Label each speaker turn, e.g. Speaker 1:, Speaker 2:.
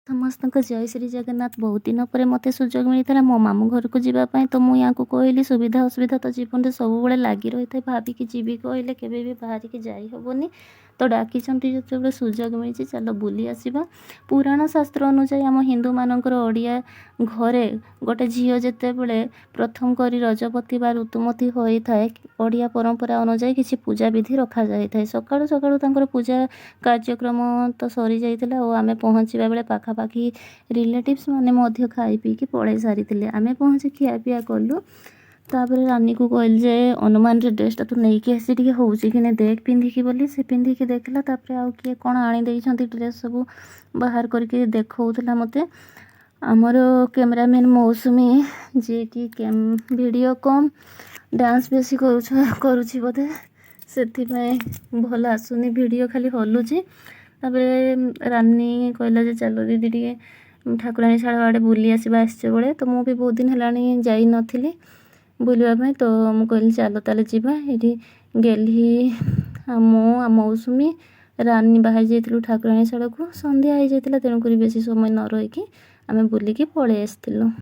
Speaker 1: ସମସ୍ତଙ୍କୁ ଜୟ ଶ୍ରୀ ଜଗନ୍ନାଥ। ବହୁତ ଦିନ ପରେ ମୋତେ ସୁଯୋଗ ମିଳିଥିଲା ମୋ ମାମୁଁ ଘରକୁ ଯିବା ପାଇଁ। ତ ମୁଁ ୟାଙ୍କୁ କହିଲି ସୁବିଧା ଅସୁବିଧା ତ ଜୀବନରେ ସବୁବେଳେ ଲାଗି ରହିଥାଏ, ଭାବିକି ଯିବି କହିଲେ କେବେ ବି ବାହାରିକି ଯାଇ ହେବନି। ତ ଡାକିଛନ୍ତି ଯେତେବେଳେ ସୁଯୋଗ ମିଳିଛି ଚାଲ ବୁଲି ଆସିବା। ପୁରାଣ ଶାସ୍ତ୍ର ଅନୁଯାୟୀ ଆମ ହିନ୍ଦୁମାନଙ୍କର ଓଡ଼ିଆ ଘରେ ଗୋଟେ ଝିଅ ଯେତେବେଳେ ପ୍ରଥମ କରି ରଜପତି ବା ଋତୁମତୀ ହୋଇଥାଏ, ଓଡ଼ିଆ ପରମ୍ପରା ଅନୁଯାୟୀ କିଛି ପୂଜାବିଧି ରଖାଯାଇଥାଏ। ସକାଳୁ ସକାଳୁ ତାଙ୍କର ପୂଜା କାର୍ଯ୍ୟକ୍ରମ ତ ସରିଯାଇଥିଲା ଓ ଆମେ ପହଞ୍ଚିବା ବେଳେ ପାଖାପାଖି ରିଲେଟିଭ୍ସ ମାନେ ମଧ୍ୟ ଖାଇ ପିଇକି ପଳେଇ ସାରିଥିଲେ। ଆମେ ପହଞ୍ଚି ଖିଆପିଆ କଲୁ। ତାପରେ ରାନୀକୁ କହିଲି ଯେ ଅନୁମାନରେ ଡ୍ରେସ୍ଟା ତୁ ନେଇକି ଆସି ଟିକେ ହେଉଛି କି ନାହିଁ ଦେଖ ପିନ୍ଧିକି ବୋଲି। ସେ ପିନ୍ଧିକି ଦେଖିଲା। ତାପରେ ଆଉ କିଏ କ'ଣ ଆଣିଦେଇଛନ୍ତି ଡ୍ରେସ୍ ସବୁ ବାହାର କରିକି ଦେଖାଉଥିଲା ମୋତେ। ଆମର କ୍ୟାମେରାମ୍ୟାନ୍ ମୌସୁମୀ ଯିଏକି ଭିଡ଼ିଓ କମ୍ ଡ୍ୟାନ୍ସ ବେଶୀ କରୁଛି ବୋଧେ, ସେଥିପାଇଁ ଭଲ ଆସୁନି, ଭିଡ଼ିଓ ଖାଲି ହଲୁଛି। ତାପରେ ରାନୀ କହିଲା ଯେ ଚାଲ ଦିଦି ଟିକେ ଠାକୁରାଣୀ ଶାଳ ଆଡ଼େ ବୁଲି ଆସିବା ଆସିଛ ବେଳେ। ତ ମୁଁ ବି ବହୁତ ଦିନ ହେଲାଣି ଯାଇନଥିଲି ବୁଲିବା ପାଇଁ। ତ ମୁଁ କହିଲି ଚାଲ ତାହେଲେ ଯିବା। ଏଠି ଗେହ୍ଲି ମୁଁ ଆଉ ମୌସୁମୀ ରାନୀ ବାହାରି ଯାଇଥିଲୁ ଠାକୁରାଣୀ ଶାଳକୁ। ସନ୍ଧ୍ୟା ହେଇଯାଇଥିଲା, ତେଣୁକରି ବେଶୀ ସମୟ ନ ରହିକି ଆମେ ବୁଲିକି ପଳେଇ ଆସିଥିଲୁ।